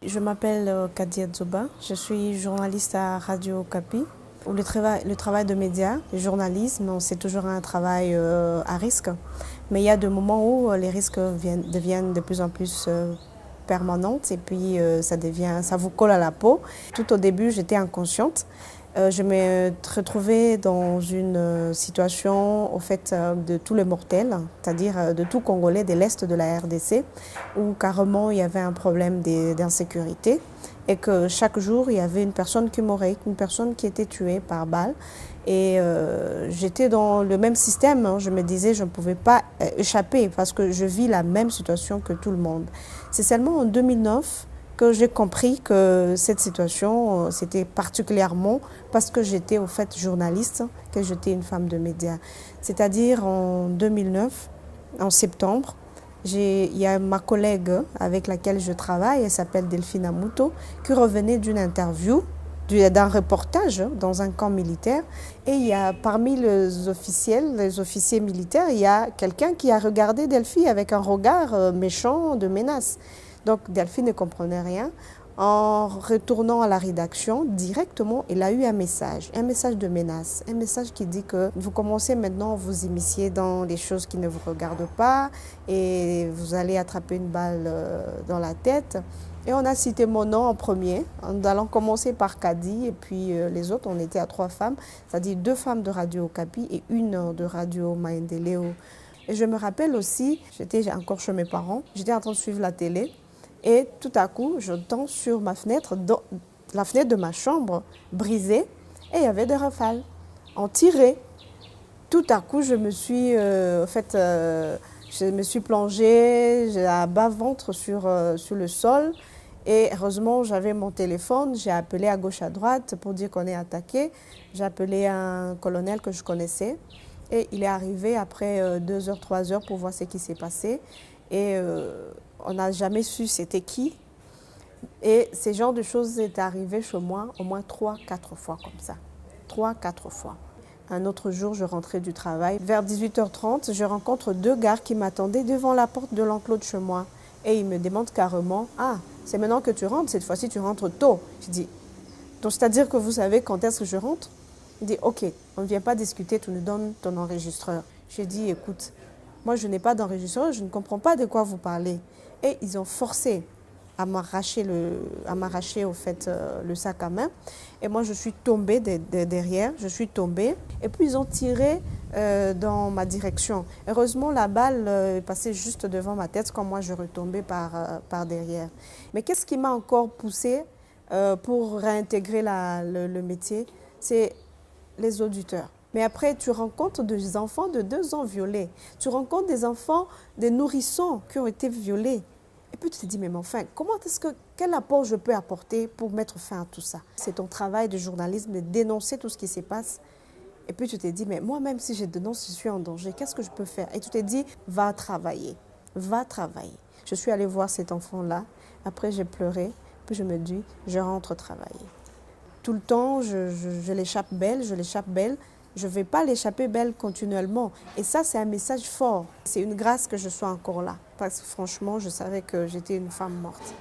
Je m'appelle Kadia Dzoba, je suis journaliste à Radio Okapi. Le travail de médias, le journalisme, c'est toujours un travail à risque. Mais il y a des moments où les risques deviennent de plus en plus permanents et puis ça vous colle à la peau. Tout au début, j'étais inconsciente. Je me retrouvais dans une situation au fait de tous les mortels, c'est-à-dire de tout Congolais de l'Est de la RDC, où carrément il y avait un problème d'insécurité et que chaque jour il y avait une personne qui mourait, une personne qui était tuée par balle. Et j'étais dans le même système, hein. Je me disais je ne pouvais pas échapper parce que je vis la même situation que tout le monde. C'est seulement en 2009 que j'ai compris que cette situation, c'était particulièrement parce que j'étais au fait journaliste, que j'étais une femme de médias. C'est-à-dire en 2009, en septembre, il y a ma collègue avec laquelle je travaille, elle s'appelle Delphine Amuto, qui revenait d'une interview, d'un reportage dans un camp militaire. Et il y a parmi les officiers militaires, il y a quelqu'un qui a regardé Delphine avec un regard méchant de menace. Donc Delphine ne comprenait rien. En retournant à la rédaction, directement, il a eu un message de menace, un message qui dit que vous commencez maintenant à vous immiscer dans les choses qui ne vous regardent pas et vous allez attraper une balle dans la tête. Et on a cité mon nom en premier, en allant commencer par Kadi et puis les autres, on était à 3 femmes, c'est-à-dire 2 femmes de Radio Okapi et une de Radio Maendeleo. Et je me rappelle aussi, j'étais encore chez mes parents, j'étais en train de suivre la télé. Et tout à coup, j'entends sur ma fenêtre, la fenêtre de ma chambre, brisée, et il y avait des rafales. On tirait. Tout à coup, je me suis plongée à bas ventre sur le sol. Et heureusement, j'avais mon téléphone. J'ai appelé à gauche, à droite pour dire qu'on est attaqué. J'ai appelé un colonel que je connaissais. Et il est arrivé après 2 heures, 3 heures pour voir ce qui s'est passé. Et on n'a jamais su c'était qui. Et ce genre de choses est arrivé chez moi au moins 3-4 fois comme ça. 3-4 fois. Un autre jour, je rentrais du travail. Vers 18h30, je rencontre 2 gars qui m'attendaient devant la porte de l'enclos de chez moi. Et ils me demandent carrément, « Ah, c'est maintenant que tu rentres, cette fois-ci tu rentres tôt. » Je dis, « Donc c'est-à-dire que vous savez quand est-ce que je rentre ?» Il dit, « Ok, on ne vient pas discuter, tu nous donnes ton enregistreur. » J'ai dit, « Écoute, moi, je n'ai pas d'enregistreur, je ne comprends pas de quoi vous parlez. » Et ils ont forcé à m'arracher au fait le sac à main. Et moi, je suis tombée derrière, je suis tombée. Et puis, ils ont tiré dans ma direction. Heureusement, la balle est passée juste devant ma tête quand moi, je retombais par derrière. Mais qu'est-ce qui m'a encore poussée pour réintégrer le métier? C'est les auditeurs. Mais après, tu rencontres des enfants de 2 ans violés. Tu rencontres des enfants, des nourrissons qui ont été violés. Et puis tu te dis, mais enfin, quel apport je peux apporter pour mettre fin à tout ça? C'est ton travail de journalisme de dénoncer tout ce qui se passe. Et puis tu te dis, mais moi-même, si je dénonce, je suis en danger. Qu'est-ce que je peux faire? Et tu te dis, va travailler, va travailler. Je suis allée voir cet enfant-là. Après, j'ai pleuré. Puis je me dis, je rentre travailler. Tout le temps, je l'échappe belle, je l'échappe belle. Je ne vais pas l'échapper belle continuellement. Et ça, c'est un message fort. C'est une grâce que je sois encore là. Parce que franchement, je savais que j'étais une femme morte.